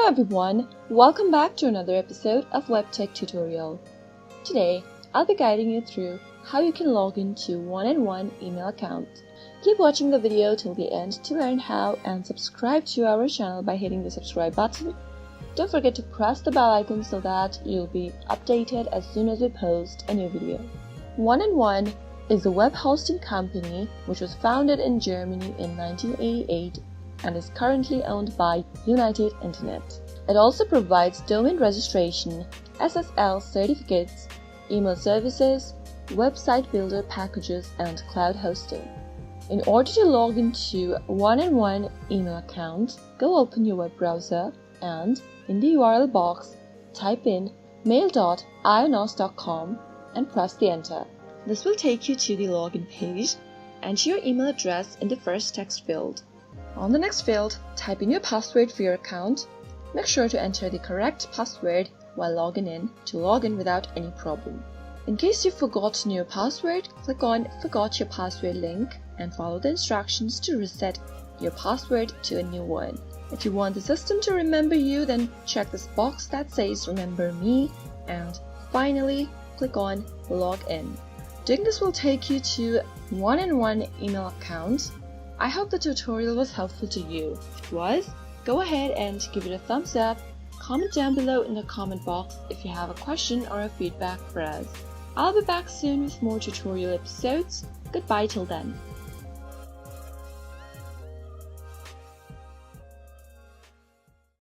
Hello everyone, welcome back to another episode of Web Tech Tutorial. Today, I'll be guiding you through how you can log into 1&1 email account. Keep watching the video till the end to learn how, and subscribe to our channel by hitting the subscribe button. Don't forget to press the bell icon so that you'll be updated as soon as we post a new video. 1&1 is a web hosting company which was founded in Germany in 1988 and is currently owned by United Internet. It also provides domain registration, SSL certificates, email services, website builder packages, and cloud hosting. In order to log into 1&1 email account, go open your web browser and in the URL box type in mail.ionos.com and press the enter. This will take you to the login page. Enter your email address in the first text field. On the next field, type in your password for your account. Make sure to enter the correct password while logging in to log in without any problem. In case you've forgotten your password, click on Forgot Your Password link and follow the instructions to reset your password to a new one. If you want the system to remember you, then check this box that says Remember Me, and finally click on Log In. Doing this will take you to 1&1 email account. I hope the tutorial was helpful to you. If it was, go ahead and give it a thumbs up. Comment down below in the comment box if you have a question or a feedback for us. I'll be back soon with more tutorial episodes. Goodbye till then.